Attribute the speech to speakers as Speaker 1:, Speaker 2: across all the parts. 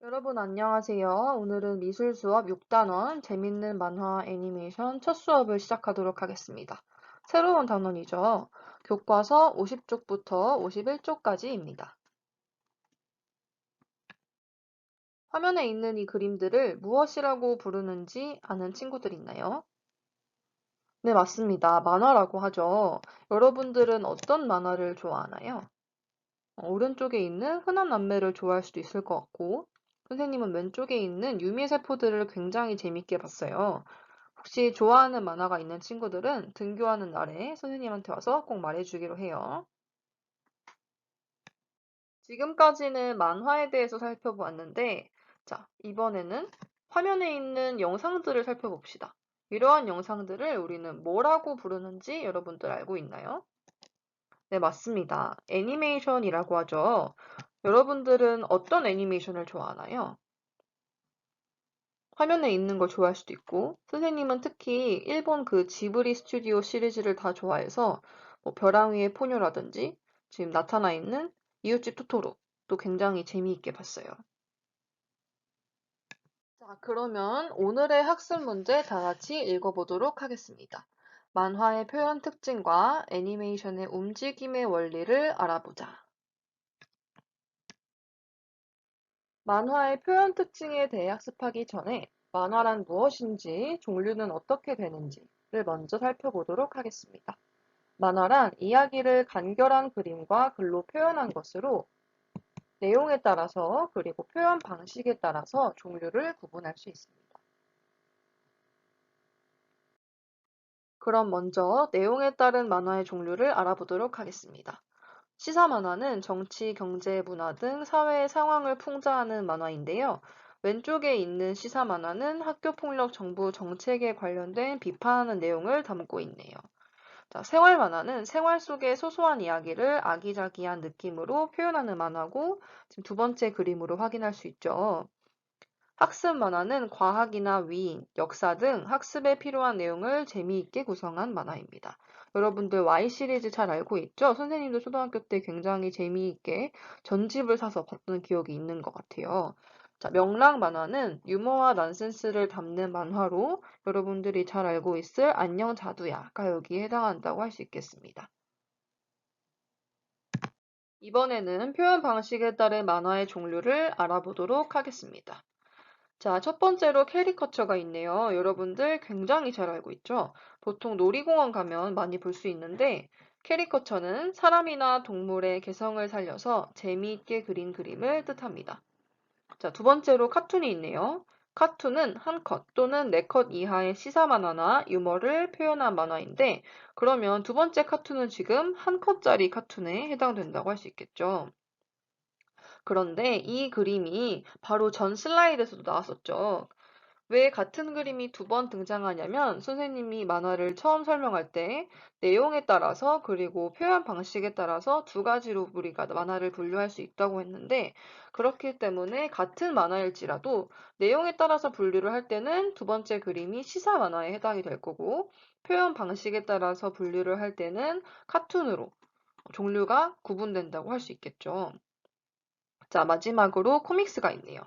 Speaker 1: 여러분 안녕하세요. 오늘은 미술 수업 6단원 재밌는 만화 애니메이션 첫 수업을 시작하도록 하겠습니다. 새로운 단원이죠. 교과서 50쪽부터 51쪽까지입니다. 화면에 있는 이 그림들을 무엇이라고 부르는지 아는 친구들 있나요? 네, 맞습니다. 만화라고 하죠. 여러분들은 어떤 만화를 좋아하나요? 오른쪽에 있는 흔한 남매를 좋아할 수도 있을 것 같고, 선생님은 왼쪽에 있는 유미세포들을 굉장히 재밌게 봤어요. 혹시 좋아하는 만화가 있는 친구들은 등교하는 날에 선생님한테 와서 꼭 말해주기로 해요. 지금까지는 만화에 대해서 살펴보았는데, 자, 이번에는 화면에 있는 영상들을 살펴봅시다. 이러한 영상들을 우리는 뭐라고 부르는지 여러분들 알고 있나요? 네, 맞습니다. 애니메이션이라고 하죠. 여러분들은 어떤 애니메이션을 좋아하나요? 화면에 있는 걸 좋아할 수도 있고, 선생님은 특히 일본 그 지브리 스튜디오 시리즈를 다 좋아해서 뭐 벼랑 위의 포뇨라든지 지금 나타나 있는 이웃집 토토로도 굉장히 재미있게 봤어요. 자, 그러면 오늘의 학습 문제 다 같이 읽어보도록 하겠습니다. 만화의 표현 특징과 애니메이션의 움직임의 원리를 알아보자. 만화의 표현 특징에 대해 학습하기 전에 만화란 무엇인지, 종류는 어떻게 되는지를 먼저 살펴보도록 하겠습니다. 만화란 이야기를 간결한 그림과 글로 표현한 것으로 내용에 따라서 그리고 표현 방식에 따라서 종류를 구분할 수 있습니다. 그럼 먼저 내용에 따른 만화의 종류를 알아보도록 하겠습니다. 시사 만화는 정치, 경제, 문화 등 사회의 상황을 풍자하는 만화인데요. 왼쪽에 있는 시사 만화는 학교 폭력 정부 정책에 관련된 비판하는 내용을 담고 있네요. 자, 생활 만화는 생활 속의 소소한 이야기를 아기자기한 느낌으로 표현하는 만화고, 지금 두 번째 그림으로 확인할 수 있죠. 학습 만화는 과학이나 위인, 역사 등 학습에 필요한 내용을 재미있게 구성한 만화입니다. 여러분들 Y 시리즈 잘 알고 있죠? 선생님도 초등학교 때 굉장히 재미있게 전집을 사서 봤던 기억이 있는 것 같아요. 자, 명랑 만화는 유머와 넌센스를 담는 만화로 여러분들이 잘 알고 있을 안녕 자두야가 여기에 해당한다고 할 수 있겠습니다. 이번에는 표현 방식에 따른 만화의 종류를 알아보도록 하겠습니다. 자, 첫 번째로 캐리커처가 있네요. 여러분들 굉장히 잘 알고 있죠? 보통 놀이공원 가면 많이 볼 수 있는데, 캐리커처는 사람이나 동물의 개성을 살려서 재미있게 그린 그림을 뜻합니다. 자, 두 번째로 카툰이 있네요. 카툰은 한 컷 또는 네 컷 이하의 시사 만화나 유머를 표현한 만화인데, 그러면 두 번째 카툰은 지금 한 컷짜리 카툰에 해당된다고 할 수 있겠죠. 그런데 이 그림이 바로 전 슬라이드에서도 나왔었죠. 왜 같은 그림이 두 번 등장하냐면 선생님이 만화를 처음 설명할 때 내용에 따라서 그리고 표현 방식에 따라서 두 가지로 우리가 만화를 분류할 수 있다고 했는데 그렇기 때문에 같은 만화일지라도 내용에 따라서 분류를 할 때는 두 번째 그림이 시사 만화에 해당이 될 거고 표현 방식에 따라서 분류를 할 때는 카툰으로 종류가 구분된다고 할 수 있겠죠. 자, 마지막으로 코믹스가 있네요.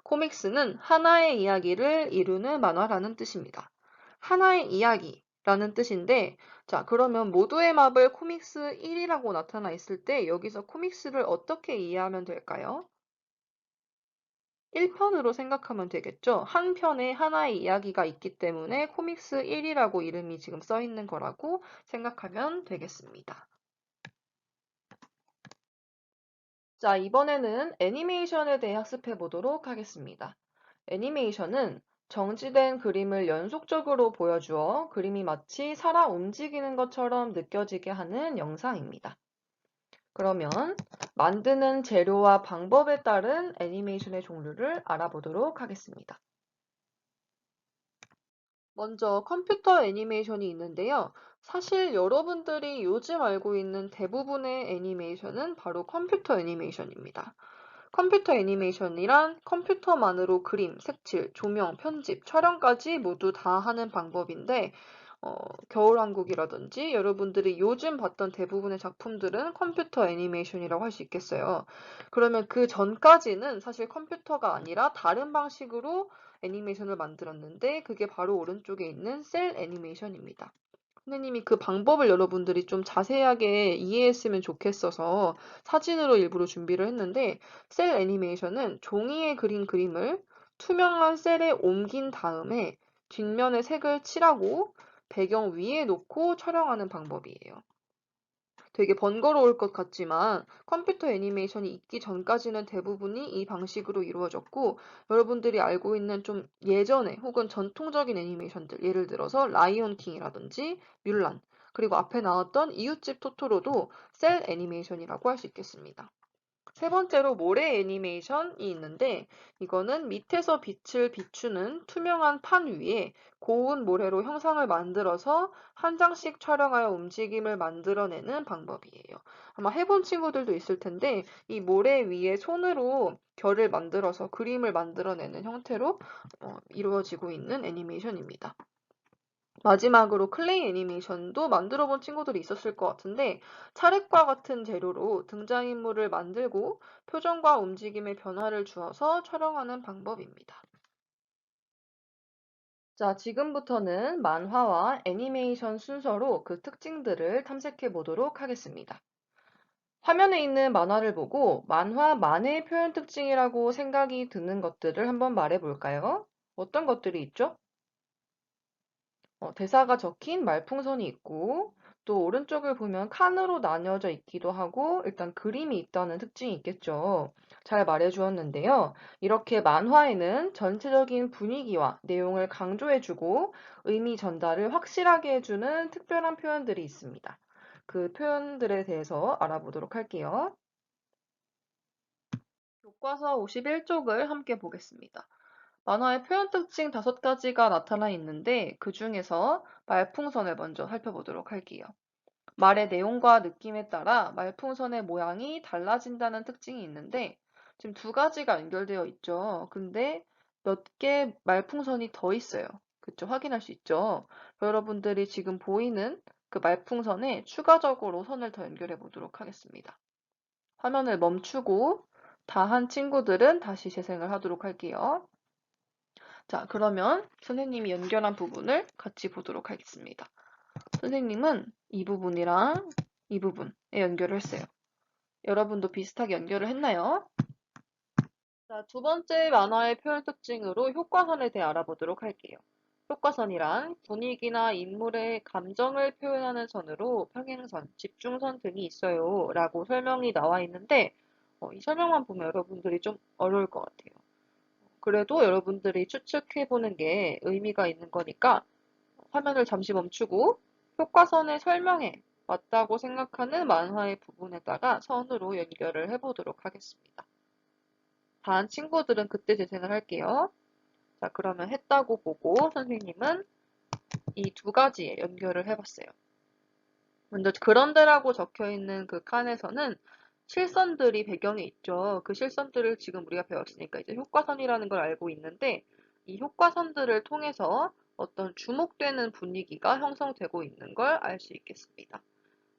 Speaker 1: 코믹스는 하나의 이야기를 이루는 만화라는 뜻입니다. 하나의 이야기라는 뜻인데, 자, 그러면 모두의 마블 코믹스 1이라고 나타나 있을 때 여기서 코믹스를 어떻게 이해하면 될까요? 1편으로 생각하면 되겠죠. 한 편에 하나의 이야기가 있기 때문에 코믹스 1이라고 이름이 지금 써 있는 거라고 생각하면 되겠습니다. 자, 이번에는 애니메이션에 대해 학습해 보도록 하겠습니다. 애니메이션은 정지된 그림을 연속적으로 보여주어 그림이 마치 살아 움직이는 것처럼 느껴지게 하는 영상입니다. 그러면 만드는 재료와 방법에 따른 애니메이션의 종류를 알아보도록 하겠습니다. 먼저 컴퓨터 애니메이션이 있는데요. 사실 여러분들이 요즘 알고 있는 대부분의 애니메이션은 바로 컴퓨터 애니메이션입니다. 컴퓨터 애니메이션이란 컴퓨터만으로 그림, 색칠, 조명, 편집, 촬영까지 모두 다 하는 방법인데, 겨울왕국이라든지 여러분들이 요즘 봤던 대부분의 작품들은 컴퓨터 애니메이션이라고 할 수 있겠어요. 그러면 그 전까지는 사실 컴퓨터가 아니라 다른 방식으로 애니메이션을 만들었는데 그게 바로 오른쪽에 있는 셀 애니메이션입니다. 선생님이 그 방법을 여러분들이 좀 자세하게 이해했으면 좋겠어서 사진으로 일부러 준비를 했는데 셀 애니메이션은 종이에 그린 그림을 투명한 셀에 옮긴 다음에 뒷면에 색을 칠하고 배경 위에 놓고 촬영하는 방법이에요. 되게 번거로울 것 같지만 컴퓨터 애니메이션이 있기 전까지는 대부분이 이 방식으로 이루어졌고 여러분들이 알고 있는 좀 예전에 혹은 전통적인 애니메이션들 예를 들어서 라이온 킹이라든지 뮬란 그리고 앞에 나왔던 이웃집 토토로도 셀 애니메이션이라고 할 수 있겠습니다. 세 번째로 모래 애니메이션이 있는데 이거는 밑에서 빛을 비추는 투명한 판 위에 고운 모래로 형상을 만들어서 한 장씩 촬영하여 움직임을 만들어내는 방법이에요. 아마 해본 친구들도 있을 텐데 이 모래 위에 손으로 결을 만들어서 그림을 만들어내는 형태로 이루어지고 있는 애니메이션입니다. 마지막으로 클레이 애니메이션도 만들어 본 친구들이 있었을 것 같은데 찰흙과 같은 재료로 등장인물을 만들고 표정과 움직임에 변화를 주어서 촬영하는 방법입니다. 자, 지금부터는 만화와 애니메이션 순서로 그 특징들을 탐색해 보도록 하겠습니다. 화면에 있는 만화를 보고 만화만의 표현 특징이라고 생각이 드는 것들을 한번 말해 볼까요? 어떤 것들이 있죠? 대사가 적힌 말풍선이 있고 또 오른쪽을 보면 칸으로 나뉘어져 있기도 하고 일단 그림이 있다는 특징이 있겠죠. 잘 말해 주었는데요. 이렇게 만화에는 전체적인 분위기와 내용을 강조해주고 의미 전달을 확실하게 해주는 특별한 표현들이 있습니다. 그 표현들에 대해서 알아보도록 할게요. 교과서 51쪽을 함께 보겠습니다. 만화의 표현 특징 5가지가 나타나 있는데 그 중에서 말풍선을 먼저 살펴보도록 할게요. 말의 내용과 느낌에 따라 말풍선의 모양이 달라진다는 특징이 있는데 지금 2가지가 연결되어 있죠. 근데 몇 개 말풍선이 더 있어요. 그쵸? 확인할 수 있죠. 여러분들이 지금 보이는 그 말풍선에 추가적으로 선을 더 연결해 보도록 하겠습니다. 화면을 멈추고 다 한 친구들은 다시 재생을 하도록 할게요. 자, 그러면 선생님이 연결한 부분을 같이 보도록 하겠습니다. 선생님은 이 부분이랑 이 부분에 연결을 했어요. 여러분도 비슷하게 연결을 했나요? 자, 2번째 만화의 표현 특징으로 효과선에 대해 알아보도록 할게요. 효과선이란 분위기나 인물의 감정을 표현하는 선으로 평행선, 집중선 등이 있어요. 라고 설명이 나와 있는데 이 설명만 보면 여러분들이 좀 어려울 것 같아요. 그래도 여러분들이 추측해보는 게 의미가 있는 거니까 화면을 잠시 멈추고 효과선의 설명에 맞다고 생각하는 만화의 부분에다가 선으로 연결을 해보도록 하겠습니다. 다한 친구들은 그때 재생을 할게요. 자, 그러면 했다고 보고 선생님은 이 2가지에 연결을 해봤어요. 먼저 그런데라고 적혀있는 그 칸에서는 실선들이 배경에 있죠. 그 실선들을 지금 우리가 배웠으니까 이제 효과선이라는 걸 알고 있는데 이 효과선들을 통해서 어떤 주목되는 분위기가 형성되고 있는 걸 알 수 있겠습니다.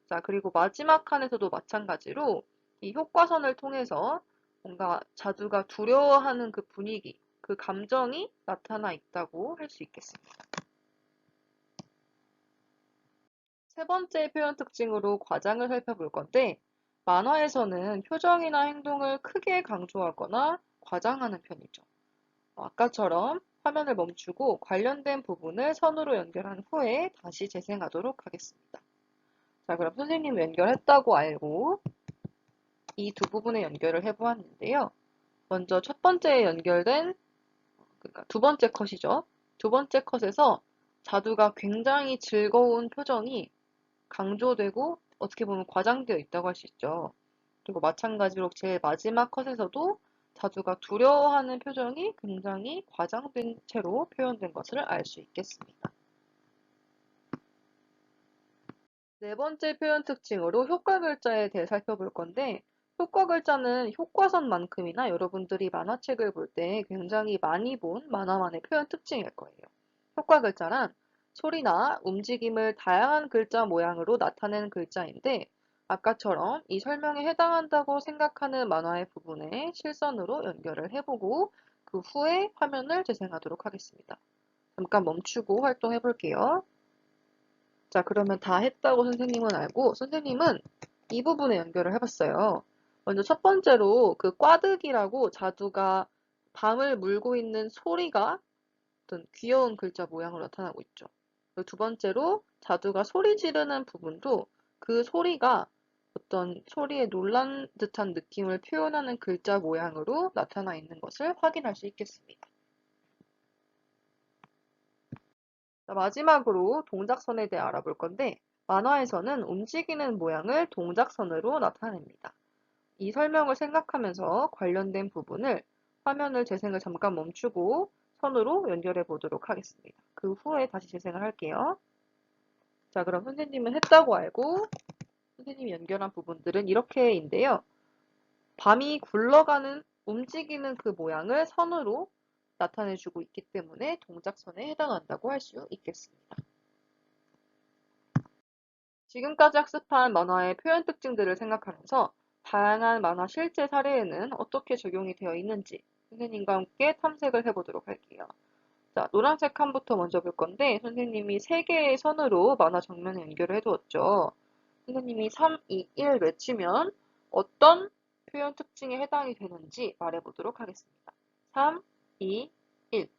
Speaker 1: 자, 그리고 마지막 칸에서도 마찬가지로 이 효과선을 통해서 뭔가 자두가 두려워하는 그 분위기, 그 감정이 나타나 있다고 할 수 있겠습니다. 세 번째 표현 특징으로 과장을 살펴볼 건데, 만화에서는 표정이나 행동을 크게 강조하거나 과장하는 편이죠. 아까처럼 화면을 멈추고 관련된 부분을 선으로 연결한 후에 다시 재생하도록 하겠습니다. 자, 그럼 선생님 연결했다고 알고 이 2부분의 연결을 해보았는데요. 먼저 첫 번째 연결된, 그러니까 2번째 컷이죠. 2번째 컷에서 자두가 굉장히 즐거운 표정이 강조되고 어떻게 보면 과장되어 있다고 할 수 있죠. 그리고 마찬가지로 제일 마지막 컷에서도 자두가 두려워하는 표정이 굉장히 과장된 채로 표현된 것을 알 수 있겠습니다. 네 번째 표현 특징으로 효과 글자에 대해 살펴볼 건데 효과 글자는 효과선만큼이나 여러분들이 만화책을 볼 때 굉장히 많이 본 만화만의 표현 특징일 거예요. 효과 글자란 소리나 움직임을 다양한 글자 모양으로 나타내는 글자인데, 아까처럼 이 설명에 해당한다고 생각하는 만화의 부분에 실선으로 연결을 해보고 그 후에 화면을 재생하도록 하겠습니다. 잠깐 멈추고 활동해 볼게요. 자, 그러면 다 했다고 선생님은 알고, 선생님은 이 부분에 연결을 해봤어요. 먼저 첫 번째로 그 꽈득이라고 자두가 밤을 물고 있는 소리가 어떤 귀여운 글자 모양으로 나타나고 있죠. 그리고 두 번째로 자두가 소리 지르는 부분도 그 소리가 어떤 소리에 놀란 듯한 느낌을 표현하는 글자 모양으로 나타나 있는 것을 확인할 수 있겠습니다. 자, 마지막으로 동작선에 대해 알아볼 건데, 만화에서는 움직이는 모양을 동작선으로 나타냅니다. 이 설명을 생각하면서 관련된 부분을 화면을 재생을 잠깐 멈추고 선으로 연결해 보도록 하겠습니다. 그 후에 다시 재생을 할게요. 자, 그럼 선생님은 했다고 알고 선생님이 연결한 부분들은 이렇게인데요. 밤이 굴러가는, 움직이는 그 모양을 선으로 나타내주고 있기 때문에 동작선에 해당한다고 할 수 있겠습니다. 지금까지 학습한 만화의 표현 특징들을 생각하면서 다양한 만화 실제 사례에는 어떻게 적용이 되어 있는지 선생님과 함께 탐색을 해보도록 할게요. 자, 노란색 칸부터 먼저 볼 건데 선생님이 3개의 선으로 만화 정면에 연결을 해두었죠. 선생님이 3, 2, 1 외치면 어떤 표현 특징에 해당이 되는지 말해보도록 하겠습니다. 3, 2, 1.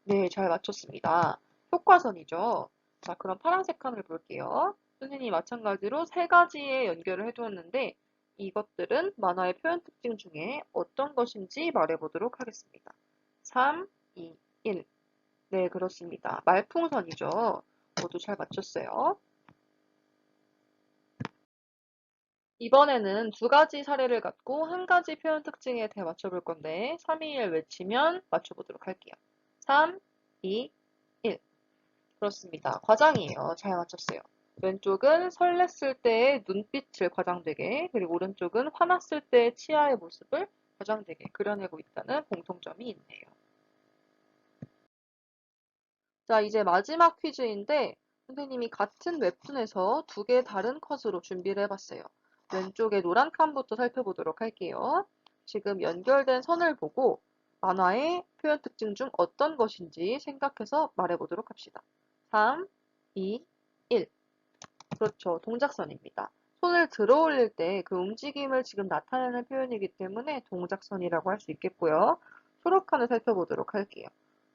Speaker 1: 네, 잘 맞췄습니다. 효과선이죠. 자, 그럼 파란색 칸을 볼게요. 선생님이 마찬가지로 3가지의 연결을 해두었는데 이것들은 만화의 표현 특징 중에 어떤 것인지 말해보도록 하겠습니다. 3, 2, 1. 네, 그렇습니다. 말풍선이죠. 모두 잘 맞췄어요. 이번에는 2가지 사례를 갖고 1가지 표현 특징에 대해 맞춰볼 건데 3, 2, 1 외치면 맞춰보도록 할게요. 3, 2, 1. 그렇습니다. 과장이에요. 잘 맞췄어요. 왼쪽은 설렜을 때의 눈빛을 과장되게, 그리고 오른쪽은 화났을 때의 치아의 모습을 과장되게 그려내고 있다는 공통점이 있네요. 자, 이제 마지막 퀴즈인데 선생님이 같은 웹툰에서 2개 다른 컷으로 준비를 해봤어요. 왼쪽에 노란 칸부터 살펴보도록 할게요. 지금 연결된 선을 보고 만화의 표현 특징 중 어떤 것인지 생각해서 말해보도록 합시다. 3, 2, 1. 그렇죠. 동작선입니다. 손을 들어 올릴 때 그 움직임을 지금 나타내는 표현이기 때문에 동작선이라고 할 수 있겠고요. 초록칸을 살펴보도록 할게요.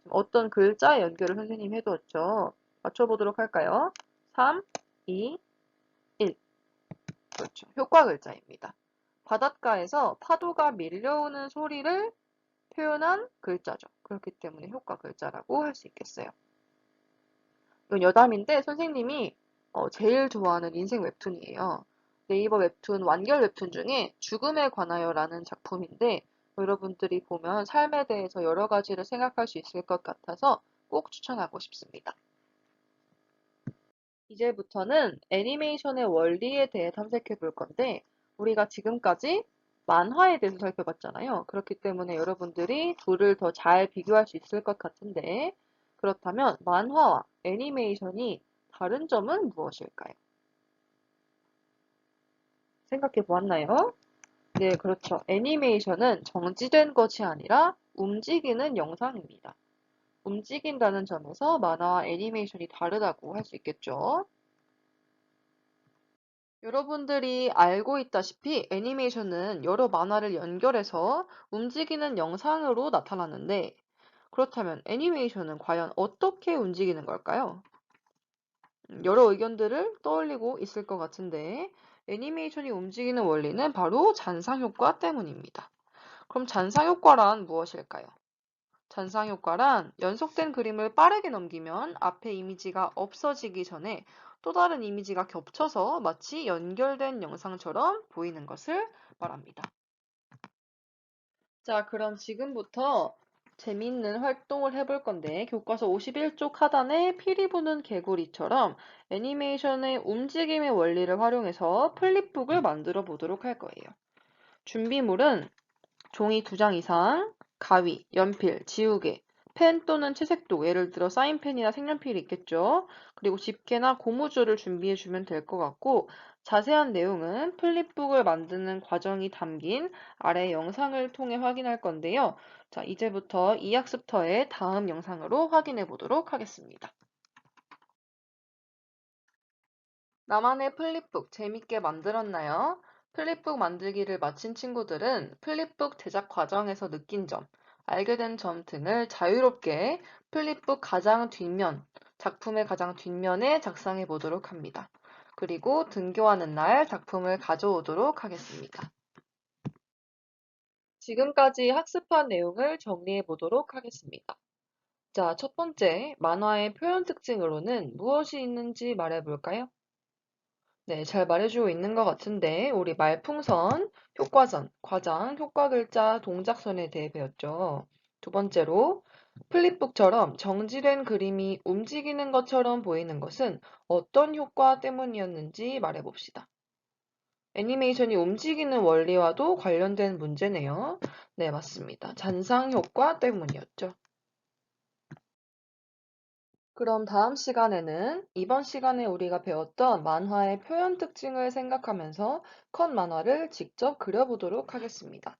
Speaker 1: 어떤 글자의 연결을 선생님이 해두었죠. 맞춰보도록 할까요? 3, 2, 1. 그렇죠. 효과 글자입니다. 바닷가에서 파도가 밀려오는 소리를 표현한 글자죠. 그렇기 때문에 효과 글자라고 할 수 있겠어요. 이건 여담인데 선생님이 제일 좋아하는 인생 웹툰이에요. 네이버 웹툰, 완결 웹툰 중에 죽음에 관하여라는 작품인데 여러분들이 보면 삶에 대해서 여러 가지를 생각할 수 있을 것 같아서 꼭 추천하고 싶습니다. 이제부터는 애니메이션의 원리에 대해 탐색해 볼 건데 우리가 지금까지 만화에 대해서 살펴봤잖아요. 그렇기 때문에 여러분들이 둘을 더 잘 비교할 수 있을 것 같은데 그렇다면 만화와 애니메이션이 다른 점은 무엇일까요? 생각해 보았나요? 네, 그렇죠. 애니메이션은 정지된 것이 아니라 움직이는 영상입니다. 움직인다는 점에서 만화와 애니메이션이 다르다고 할 수 있겠죠. 여러분들이 알고 있다시피 애니메이션은 여러 만화를 연결해서 움직이는 영상으로 나타나는데 그렇다면 애니메이션은 과연 어떻게 움직이는 걸까요? 여러 의견들을 떠올리고 있을 것 같은데 애니메이션이 움직이는 원리는 바로 잔상효과 때문입니다. 그럼 잔상효과란 무엇일까요? 잔상효과란 연속된 그림을 빠르게 넘기면 앞에 이미지가 없어지기 전에 또 다른 이미지가 겹쳐서 마치 연결된 영상처럼 보이는 것을 말합니다. 자, 그럼 지금부터 재미있는 활동을 해볼 건데 교과서 51쪽 하단에 피리 부는 개구리처럼 애니메이션의 움직임의 원리를 활용해서 플립북을 만들어 보도록 할 거예요. 준비물은 종이 2장 이상, 가위, 연필, 지우개, 펜 또는 채색도, 예를 들어 사인펜이나 색연필이 있겠죠. 그리고 집게나 고무줄을 준비해 주면 될 것 같고, 자세한 내용은 플립북을 만드는 과정이 담긴 아래 영상을 통해 확인할 건데요. 자, 이제부터 이 학습터의 다음 영상으로 확인해 보도록 하겠습니다. 나만의 플립북 재밌게 만들었나요? 플립북 만들기를 마친 친구들은 플립북 제작 과정에서 느낀 점, 알게 된 점 등을 자유롭게 플립북 가장 뒷면, 작품의 가장 뒷면에 작성해 보도록 합니다. 그리고 등교하는 날 작품을 가져오도록 하겠습니다. 지금까지 학습한 내용을 정리해 보도록 하겠습니다. 자, 첫 번째, 만화의 표현 특징으로는 무엇이 있는지 말해 볼까요? 네, 잘 말해주고 있는 것 같은데, 우리 말풍선, 효과선, 과장, 효과글자, 동작선에 대해 배웠죠. 두 번째로, 플립북처럼 정지된 그림이 움직이는 것처럼 보이는 것은 어떤 효과 때문이었는지 말해봅시다. 애니메이션이 움직이는 원리와도 관련된 문제네요. 네, 맞습니다. 잔상 효과 때문이었죠. 그럼 다음 시간에는 이번 시간에 우리가 배웠던 만화의 표현 특징을 생각하면서 컷 만화를 직접 그려보도록 하겠습니다.